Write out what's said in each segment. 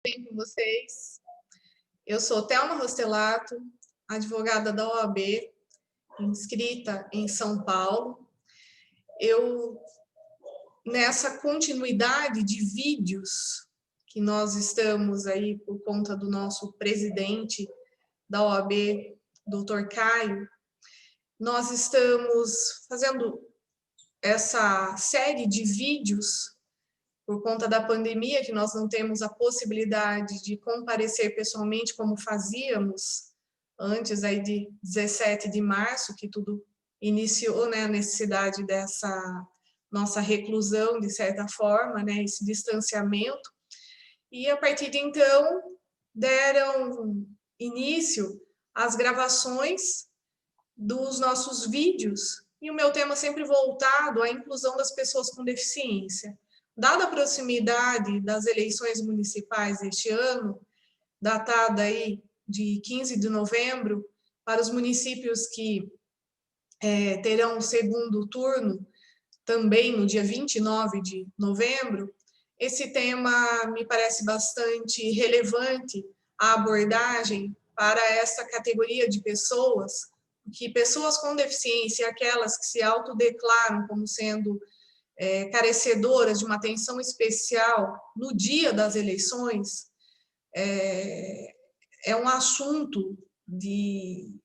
bem com vocês? Eu sou Thelma Rostelato, advogada da OAB, inscrita em São Paulo. Nessa continuidade de vídeos que nós estamos aí por conta do nosso presidente da OAB, Dr. Caio, nós estamos fazendo essa série de vídeos por conta da pandemia, que nós não temos a possibilidade de comparecer pessoalmente como fazíamos antes aí de 17 de março, que tudo iniciou, né, a necessidade dessa nossa reclusão, de certa forma, né, esse distanciamento. E a partir de então, deram início às gravações dos nossos vídeos, e o meu tema sempre voltado à inclusão das pessoas com deficiência. Dada a proximidade das eleições municipais deste ano, datada aí de 15 de novembro, para os municípios que terão o segundo turno, também no dia 29 de novembro, esse tema me parece bastante relevante, a abordagem para essa categoria de pessoas, que pessoas com deficiência, aquelas que se autodeclaram como sendo carecedoras de uma atenção especial no dia das eleições, é um assunto de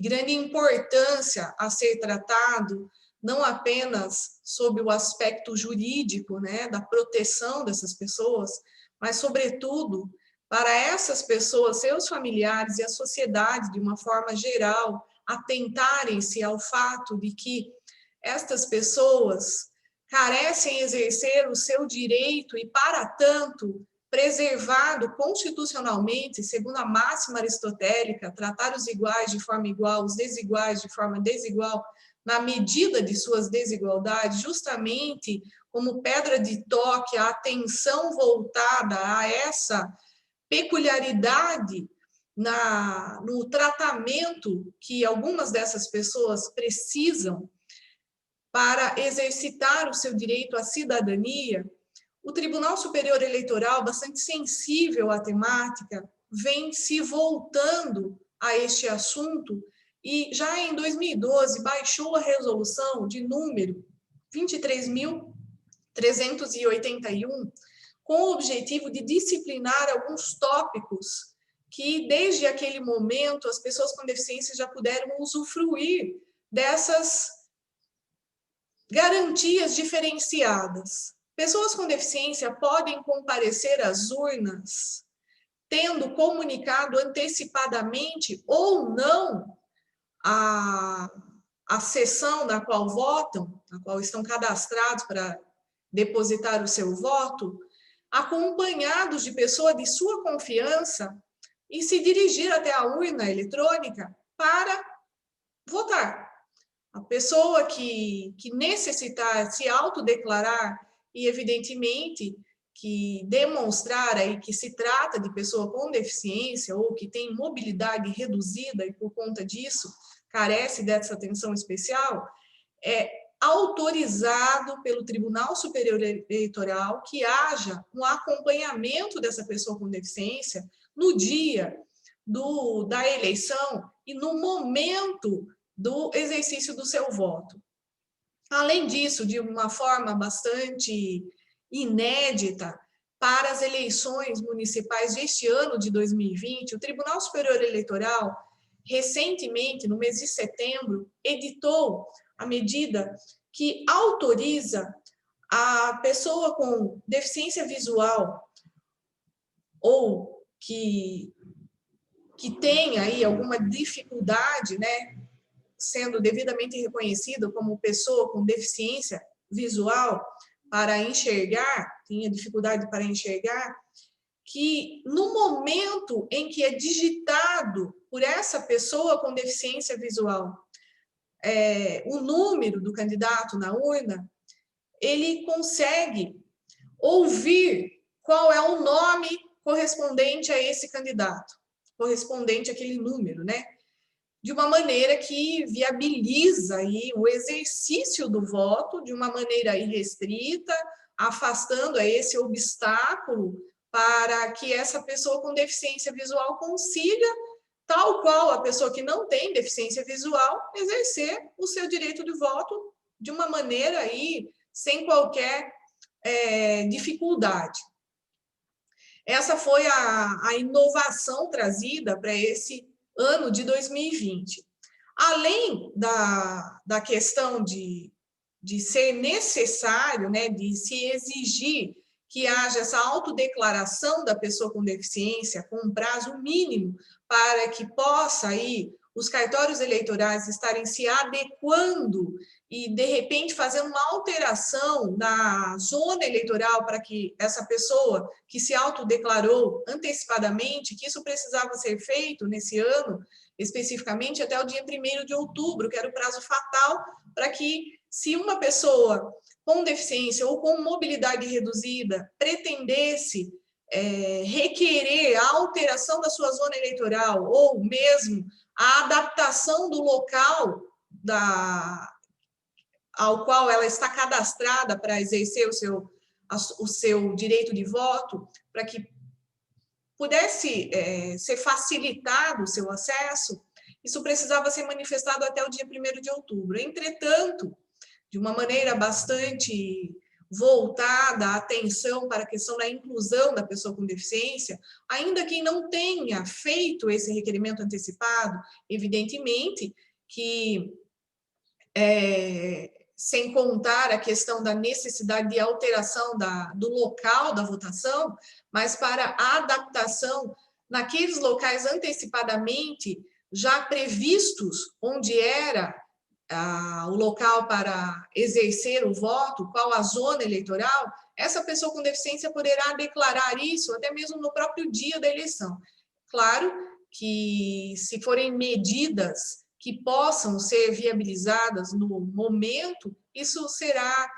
grande importância a ser tratado, não apenas sob o aspecto jurídico, né, da proteção dessas pessoas, mas, sobretudo, para essas pessoas, seus familiares e a sociedade, de uma forma geral, atentarem-se ao fato de que estas pessoas carecem exercer o seu direito e, para tanto, preservado constitucionalmente, segundo a máxima aristotélica, tratar os iguais de forma igual, os desiguais de forma desigual, na medida de suas desigualdades, justamente como pedra de toque, a atenção voltada a essa peculiaridade no tratamento que algumas dessas pessoas precisam para exercitar o seu direito à cidadania. O Tribunal Superior Eleitoral, bastante sensível à temática, vem se voltando a este assunto e já em 2012 baixou a resolução de número 23.381 com o objetivo de disciplinar alguns tópicos que desde aquele momento as pessoas com deficiência já puderam usufruir dessas garantias diferenciadas. Pessoas com deficiência podem comparecer às urnas tendo comunicado antecipadamente ou não a sessão na qual votam, na qual estão cadastrados para depositar o seu voto, acompanhados de pessoa de sua confiança e se dirigir até a urna eletrônica para votar. A pessoa que necessitar se autodeclarar e, evidentemente, que demonstrar aí que se trata de pessoa com deficiência ou que tem mobilidade reduzida e, por conta disso, carece dessa atenção especial, é autorizado pelo Tribunal Superior Eleitoral que haja um acompanhamento dessa pessoa com deficiência no dia da eleição e no momento do exercício do seu voto. Além disso, de uma forma bastante inédita, para as eleições municipais deste ano de 2020, o Tribunal Superior Eleitoral, recentemente, no mês de setembro, editou a medida que autoriza a pessoa com deficiência visual ou que tem aí alguma dificuldade, né, sendo devidamente reconhecido como pessoa com deficiência visual para enxergar, tinha dificuldade para enxergar, que no momento em que é digitado por essa pessoa com deficiência visual o número do candidato na urna, ele consegue ouvir qual é o nome correspondente a esse candidato, correspondente àquele número, né? De uma maneira que viabiliza aí o exercício do voto de uma maneira irrestrita, afastando esse obstáculo para que essa pessoa com deficiência visual consiga, tal qual a pessoa que não tem deficiência visual, exercer o seu direito de voto de uma maneira aí, sem qualquer dificuldade. Essa foi a inovação trazida para esse ano de 2020. Além da questão de ser necessário, né, de se exigir que haja essa autodeclaração da pessoa com deficiência com um prazo mínimo para que possa aí os cartórios eleitorais estarem se adequando e, de repente, fazendo uma alteração na zona eleitoral para que essa pessoa que se autodeclarou antecipadamente, que isso precisava ser feito nesse ano, especificamente até o dia 1º de outubro, que era o prazo fatal para que, se uma pessoa com deficiência ou com mobilidade reduzida pretendesse requerer a alteração da sua zona eleitoral ou mesmo a adaptação do local ao qual ela está cadastrada para exercer o seu direito de voto, para que pudesse ser facilitado o seu acesso, isso precisava ser manifestado até o dia 1º de outubro. Entretanto, de uma maneira bastante voltada a atenção para a questão da inclusão da pessoa com deficiência, ainda quem não tenha feito esse requerimento antecipado, evidentemente que, sem contar a questão da necessidade de alteração do local da votação, mas para a adaptação naqueles locais antecipadamente já previstos, onde era o local para exercer o voto, qual a zona eleitoral, essa pessoa com deficiência poderá declarar isso até mesmo no próprio dia da eleição. Claro que, se forem medidas que possam ser viabilizadas no momento, isso será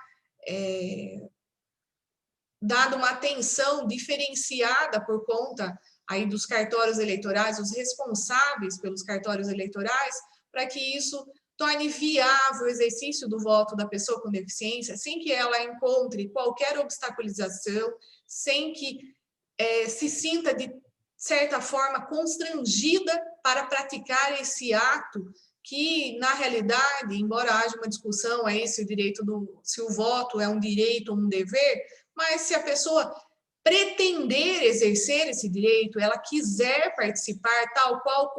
dado uma atenção diferenciada por conta aí dos cartórios eleitorais, os responsáveis pelos cartórios eleitorais, para que isso torne viável o exercício do voto da pessoa com deficiência, sem que ela encontre qualquer obstaculização, sem que se sinta, de certa forma, constrangida para praticar esse ato, que, na realidade, embora haja uma discussão aí se o voto é um direito ou um dever, mas se a pessoa pretender exercer esse direito, ela quiser participar, tal qual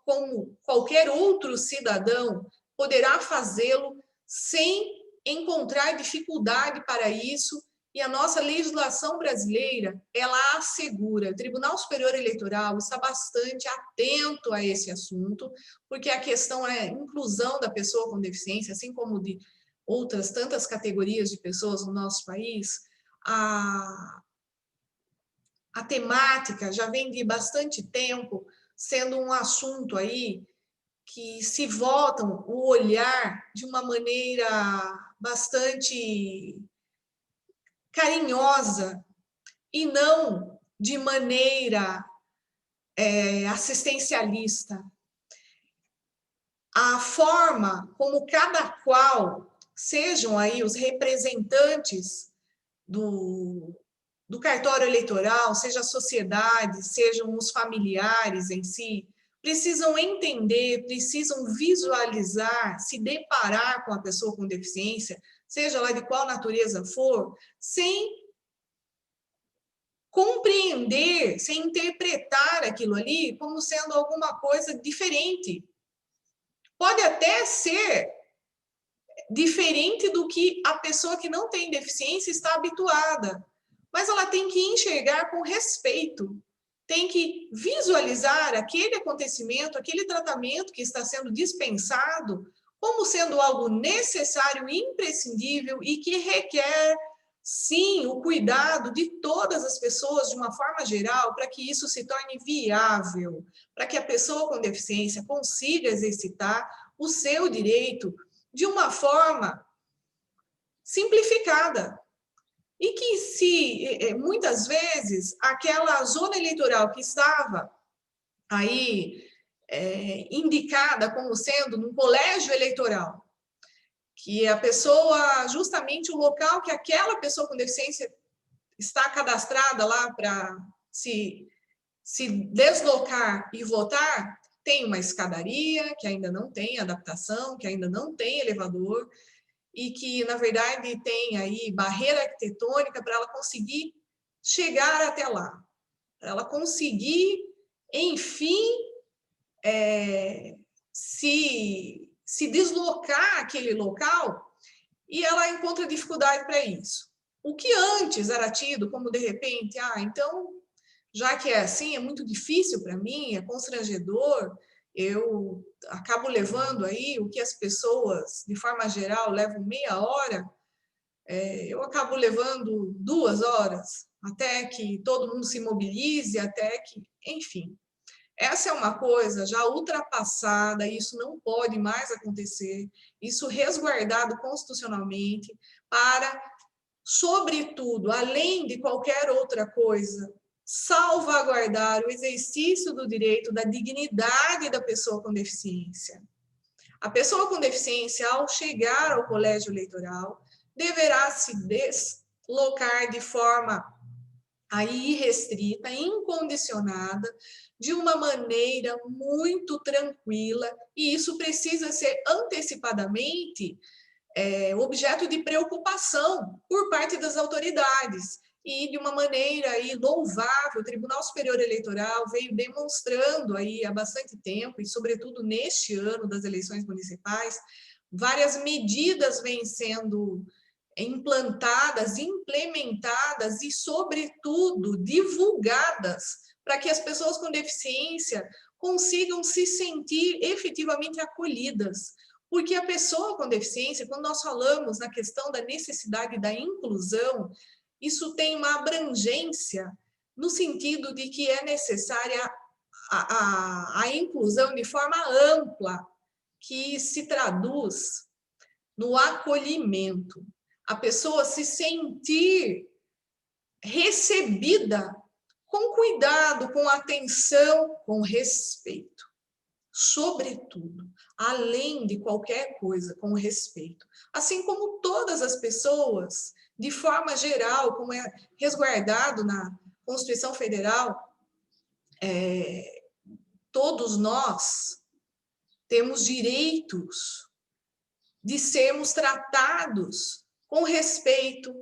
como qualquer outro cidadão, poderá fazê-lo sem encontrar dificuldade para isso, e a nossa legislação brasileira, ela assegura. O Tribunal Superior Eleitoral está bastante atento a esse assunto, porque a questão é a inclusão da pessoa com deficiência, assim como de outras tantas categorias de pessoas no nosso país. A temática já vem de bastante tempo sendo um assunto aí que se voltam o olhar de uma maneira bastante carinhosa e não de maneira assistencialista. A forma como cada qual, sejam aí os representantes do cartório eleitoral, seja a sociedade, sejam os familiares em si, precisam entender, precisam visualizar, se deparar com a pessoa com deficiência, seja lá de qual natureza for, sem compreender, sem interpretar aquilo ali como sendo alguma coisa diferente. Pode até ser diferente do que a pessoa que não tem deficiência está habituada, mas ela tem que enxergar com respeito, tem que visualizar aquele acontecimento, aquele tratamento que está sendo dispensado como sendo algo necessário, imprescindível e que requer, sim, o cuidado de todas as pessoas de uma forma geral para que isso se torne viável, para que a pessoa com deficiência consiga exercitar o seu direito de uma forma simplificada. E que, se muitas vezes aquela zona eleitoral que estava aí indicada como sendo num colégio eleitoral, que a pessoa, justamente o local que aquela pessoa com deficiência está cadastrada lá para se deslocar e votar, tem uma escadaria, que ainda não tem adaptação, que ainda não tem elevador, e que, na verdade, tem aí barreira arquitetônica para ela conseguir chegar até lá, para ela conseguir, enfim, se deslocar àquele local, e ela encontra dificuldade para isso. O que antes era tido como, de repente, então, já que é assim, é muito difícil para mim, é constrangedor, eu acabo levando aí o que as pessoas, de forma geral, levam meia hora, eu acabo levando 2 horas, até que todo mundo se mobilize, até que, enfim. Essa é uma coisa já ultrapassada, isso não pode mais acontecer, isso resguardado constitucionalmente para, sobretudo, além de qualquer outra coisa, salvaguardar o exercício do direito da dignidade da pessoa com deficiência. A pessoa com deficiência, ao chegar ao colégio eleitoral, deverá se deslocar de forma aí irrestrita, incondicionada, de uma maneira muito tranquila, e isso precisa ser antecipadamente objeto de preocupação por parte das autoridades. E de uma maneira aí louvável, o Tribunal Superior Eleitoral veio demonstrando aí há bastante tempo, e sobretudo neste ano das eleições municipais, várias medidas vêm sendo implantadas, implementadas e, sobretudo, divulgadas para que as pessoas com deficiência consigam se sentir efetivamente acolhidas. Porque a pessoa com deficiência, quando nós falamos na questão da necessidade da inclusão, isso tem uma abrangência no sentido de que é necessária a inclusão de forma ampla, que se traduz no acolhimento. A pessoa se sentir recebida com cuidado, com atenção, com respeito. Sobretudo, além de qualquer coisa, com respeito. Assim como todas as pessoas, de forma geral, como é resguardado na Constituição Federal, todos nós temos direitos de sermos tratados com respeito,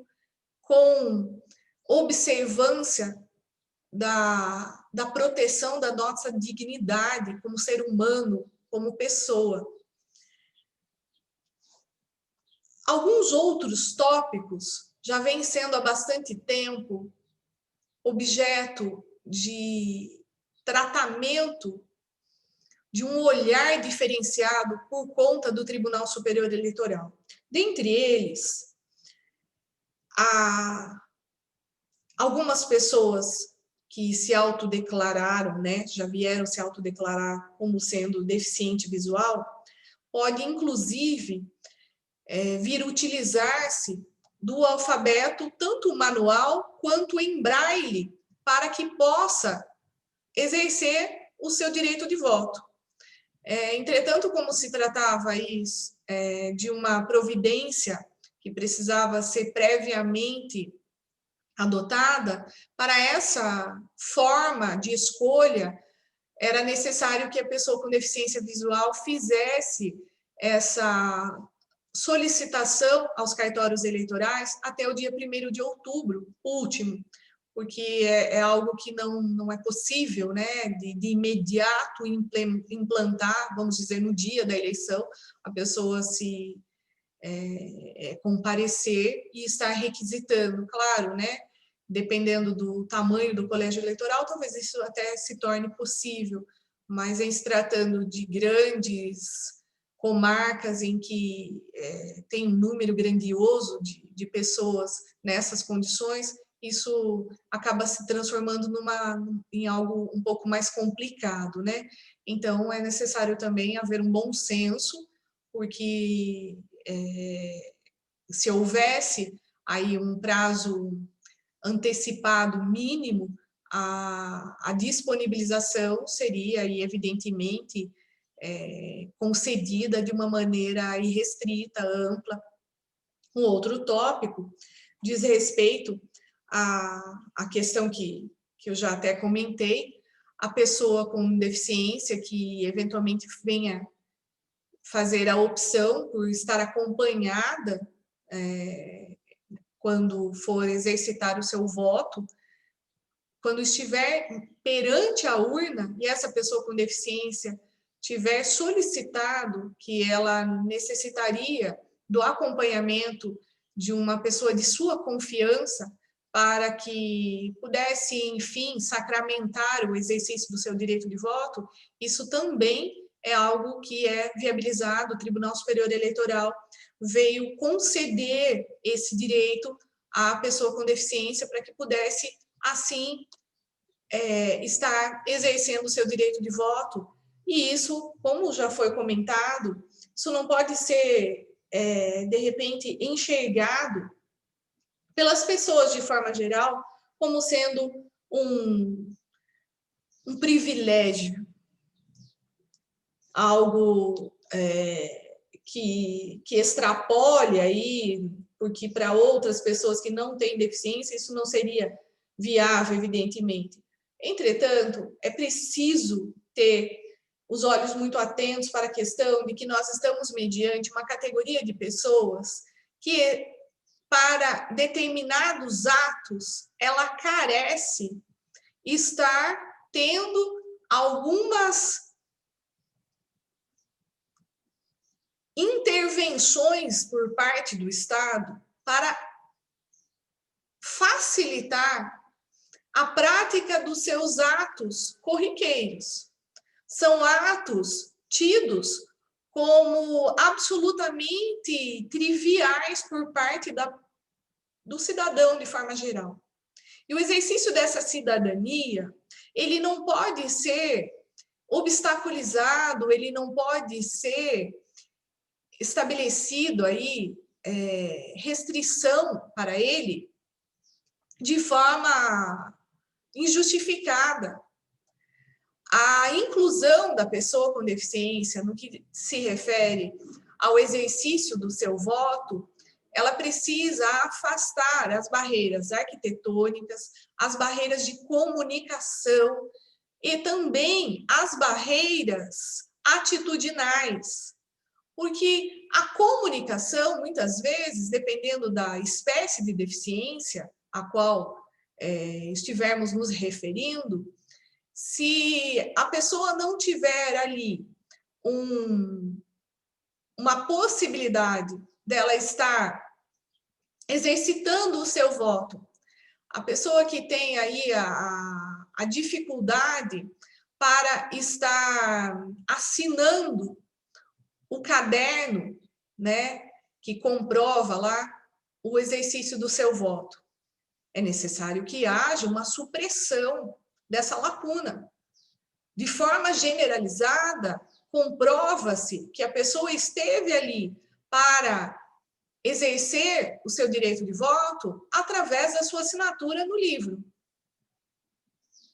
com observância da proteção da nossa dignidade como ser humano, como pessoa. Alguns outros tópicos já vêm sendo há bastante tempo objeto de tratamento, de um olhar diferenciado por conta do Tribunal Superior Eleitoral. Dentre eles, há algumas pessoas que se autodeclararam, já vieram se autodeclarar como sendo deficiente visual, pode, inclusive, vir utilizar-se do alfabeto, tanto manual quanto em braille, para que possa exercer o seu direito de voto. Entretanto, como se tratava de uma providência que precisava ser previamente adotada, para essa forma de escolha, era necessário que a pessoa com deficiência visual fizesse essa solicitação aos cartórios eleitorais até o dia 1º de outubro, último, porque é algo que não é possível, de imediato implantar, vamos dizer, no dia da eleição, a pessoa se comparecer e estar requisitando, claro, dependendo do tamanho do colégio eleitoral, talvez isso até se torne possível, mas em se tratando de grandes comarcas em que tem um número grandioso de pessoas nessas condições, isso acaba se transformando em algo um pouco mais complicado, Então, é necessário também haver um bom senso, porque se houvesse aí um prazo antecipado mínimo, a disponibilização seria, aí, evidentemente, concedida de uma maneira irrestrita, ampla. Um outro tópico diz respeito a questão que eu já até comentei, a pessoa com deficiência que eventualmente venha fazer a opção por estar acompanhada quando for exercitar o seu voto, quando estiver perante a urna e essa pessoa com deficiência tiver solicitado que ela necessitaria do acompanhamento de uma pessoa de sua confiança para que pudesse, enfim, sacramentar o exercício do seu direito de voto, isso também é algo que é viabilizado. O Tribunal Superior Eleitoral veio conceder esse direito à pessoa com deficiência para que pudesse, assim, estar exercendo o seu direito de voto. E isso, como já foi comentado, isso não pode ser, de repente, enxergado pelas pessoas de forma geral como sendo um privilégio, algo que extrapole aí, porque para outras pessoas que não têm deficiência isso não seria viável, evidentemente. Entretanto, é preciso ter os olhos muito atentos para a questão de que nós estamos mediante uma categoria de pessoas que, para determinados atos, ela carece estar tendo algumas intervenções por parte do Estado para facilitar a prática dos seus atos corriqueiros. São atos tidos como absolutamente triviais por parte do cidadão de forma geral. E o exercício dessa cidadania, ele não pode ser obstaculizado, ele não pode ser estabelecido aí restrição para ele de forma injustificada. A inclusão da pessoa com deficiência no que se refere ao exercício do seu voto, ela precisa afastar as barreiras arquitetônicas, as barreiras de comunicação e também as barreiras atitudinais. Porque a comunicação, muitas vezes, dependendo da espécie de deficiência a qual estivermos nos referindo, se a pessoa não tiver ali uma possibilidade dela estar exercitando o seu voto, a pessoa que tem aí a dificuldade para estar assinando o caderno, né, que comprova lá o exercício do seu voto, é necessário que haja uma supressão dessa lacuna. De forma generalizada, comprova-se que a pessoa esteve ali para exercer o seu direito de voto através da sua assinatura no livro.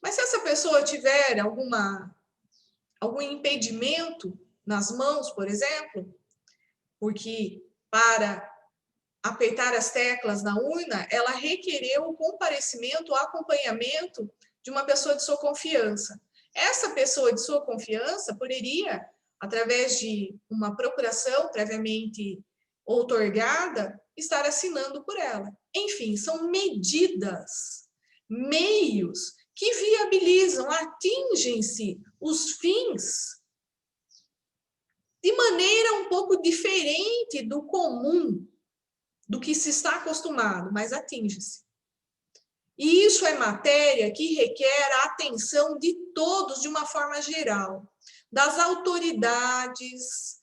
Mas se essa pessoa tiver algum impedimento nas mãos, por exemplo, porque para apertar as teclas na urna, ela requereu o comparecimento, o acompanhamento de uma pessoa de sua confiança. Essa pessoa de sua confiança poderia, através de uma procuração previamente outorgada, estar assinando por ela. Enfim, são medidas, meios que viabilizam, atingem-se os fins de maneira um pouco diferente do comum, do que se está acostumado, mas atinge-se. E isso é matéria que requer a atenção de todos de uma forma geral, das autoridades,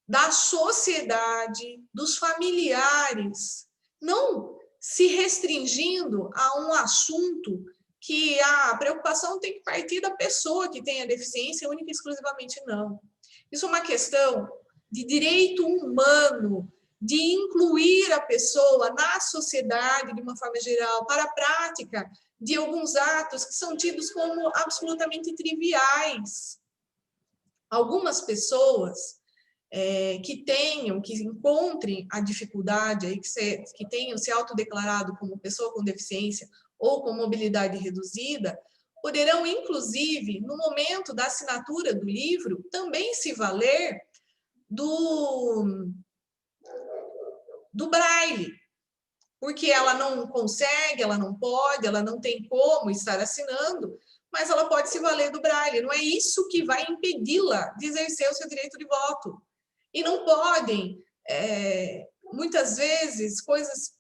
da sociedade, dos familiares, não se restringindo a um assunto que a preocupação tem que partir da pessoa que tem a deficiência, única e exclusivamente não. Isso é uma questão de direito humano, de incluir a pessoa na sociedade de uma forma geral, para a prática de alguns atos que são tidos como absolutamente triviais. Algumas pessoas que encontrem a dificuldade, aí, que tenham se autodeclarado como pessoa com deficiência ou com mobilidade reduzida, poderão, inclusive, no momento da assinatura do livro, também se valer do braille, porque ela não consegue, ela não pode, ela não tem como estar assinando, mas ela pode se valer do braille. Não é isso que vai impedi-la de exercer o seu direito de voto. E não podem, muitas vezes, coisas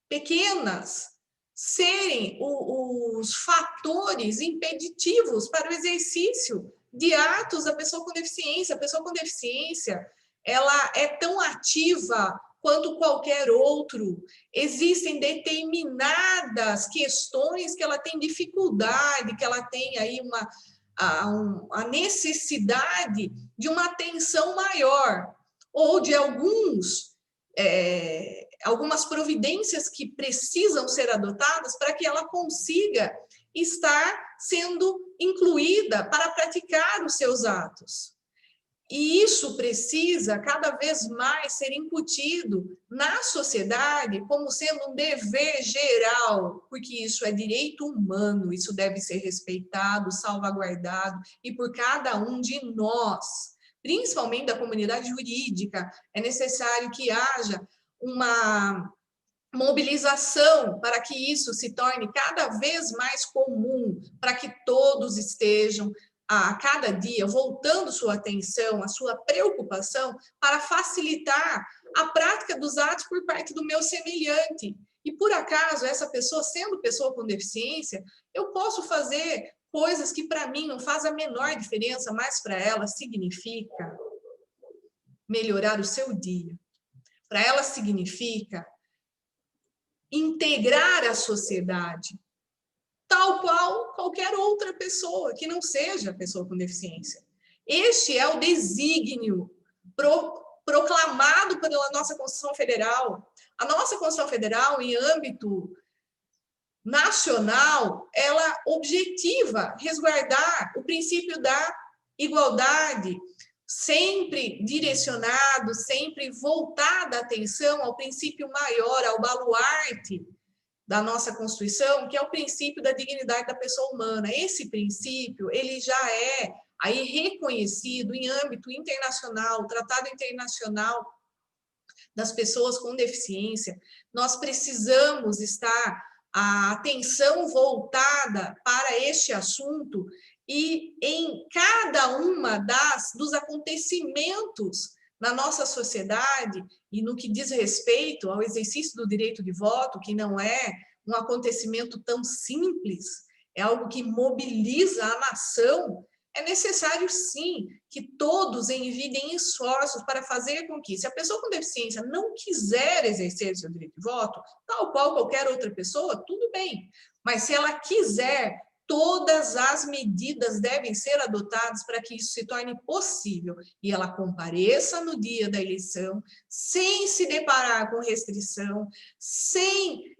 pequenas serem os fatores impeditivos para o exercício de atos da pessoa com deficiência. A pessoa com deficiência, ela é tão ativa quanto qualquer outro. Existem determinadas questões que ela tem dificuldade, que ela tem aí a necessidade de uma atenção maior, ou de algumas providências que precisam ser adotadas para que ela consiga estar sendo incluída para praticar os seus atos. E isso precisa cada vez mais ser incutido na sociedade como sendo um dever geral, porque isso é direito humano, isso deve ser respeitado, salvaguardado, e por cada um de nós, principalmente da comunidade jurídica, é necessário que haja uma mobilização para que isso se torne cada vez mais comum, para que todos estejam a cada dia voltando sua atenção, a sua preocupação para facilitar a prática dos atos por parte do meu semelhante. E por acaso, essa pessoa, sendo pessoa com deficiência, eu posso fazer coisas que para mim não faz a menor diferença, mas para ela significa melhorar o seu dia. Para ela significa integrar a sociedade, tal qual qualquer outra pessoa que não seja pessoa com deficiência. Este é o desígnio proclamado pela nossa Constituição Federal. A nossa Constituição Federal, em âmbito nacional, ela objetiva resguardar o princípio da igualdade, sempre direcionado, sempre voltada a atenção ao princípio maior, ao baluarte da nossa Constituição, que é o princípio da dignidade da pessoa humana. Esse princípio, ele já é aí reconhecido em âmbito internacional, Tratado Internacional das Pessoas com Deficiência. Nós precisamos estar a atenção voltada para este assunto e em cada uma dos acontecimentos na nossa sociedade e no que diz respeito ao exercício do direito de voto, que não é um acontecimento tão simples, é algo que mobiliza a nação, é necessário, sim, que todos envidem esforços para fazer com que, se a pessoa com deficiência não quiser exercer seu direito de voto, tal qual qualquer outra pessoa, tudo bem. Mas se ela quiser, todas as medidas devem ser adotadas para que isso se torne possível. E ela compareça no dia da eleição, sem se deparar com restrição, sem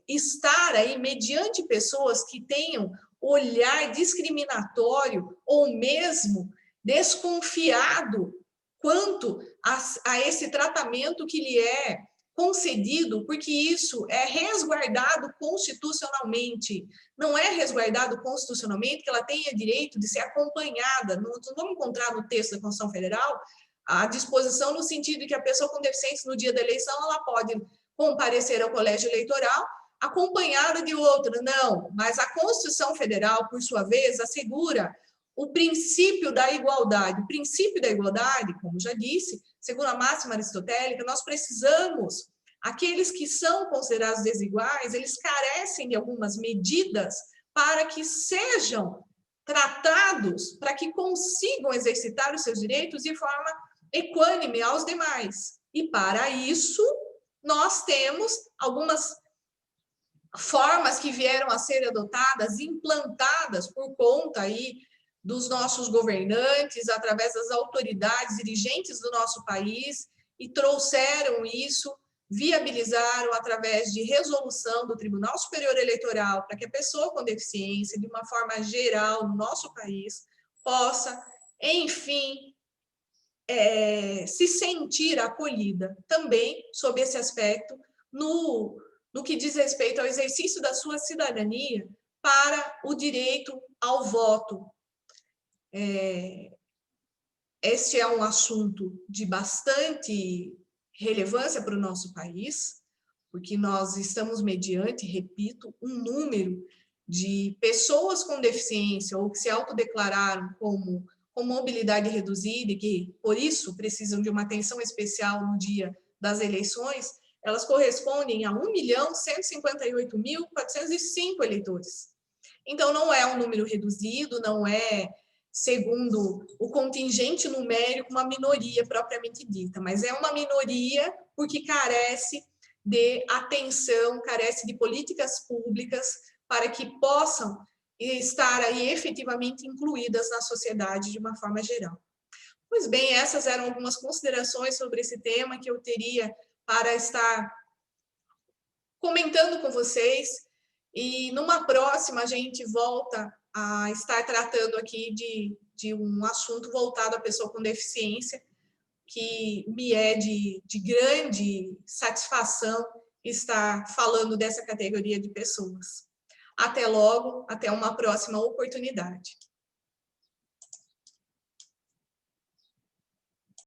estar aí mediante pessoas que tenham olhar discriminatório ou mesmo desconfiado quanto a esse tratamento que lhe é concedido, porque isso é resguardado constitucionalmente. Não é resguardado constitucionalmente que ela tenha direito de ser acompanhada. Não vamos encontrar no texto da Constituição Federal a disposição no sentido de que a pessoa com deficiência no dia da eleição ela pode comparecer ao colégio eleitoral acompanhada de outra. Não, mas a Constituição Federal, por sua vez, assegura o princípio da igualdade. O princípio da igualdade, como já disse, segundo a máxima aristotélica, nós precisamos, aqueles que são considerados desiguais, eles carecem de algumas medidas para que sejam tratados, para que consigam exercitar os seus direitos de forma equânime aos demais. E para isso, nós temos algumas formas que vieram a ser adotadas, implantadas por conta aí dos nossos governantes, através das autoridades dirigentes do nosso país, e trouxeram isso, viabilizaram através de resolução do Tribunal Superior Eleitoral, para que a pessoa com deficiência, de uma forma geral, no nosso país, possa, enfim, se sentir acolhida também sob esse aspecto no que diz respeito ao exercício da sua cidadania para o direito ao voto. Este é um assunto de bastante relevância para o nosso país, porque nós estamos mediante, repito, um número de pessoas com deficiência ou que se autodeclararam com mobilidade reduzida e que, por isso, precisam de uma atenção especial no dia das eleições, elas correspondem a 1.158.405 eleitores. Então, não é um número reduzido, não é, segundo o contingente numérico, uma minoria propriamente dita, mas é uma minoria porque carece de atenção, carece de políticas públicas para que possam estar aí efetivamente incluídas na sociedade de uma forma geral. Pois bem, essas eram algumas considerações sobre esse tema que eu teria para estar comentando com vocês, e numa próxima a gente volta a estar tratando aqui de um assunto voltado à pessoa com deficiência, que me é de grande satisfação estar falando dessa categoria de pessoas. Até logo, até uma próxima oportunidade.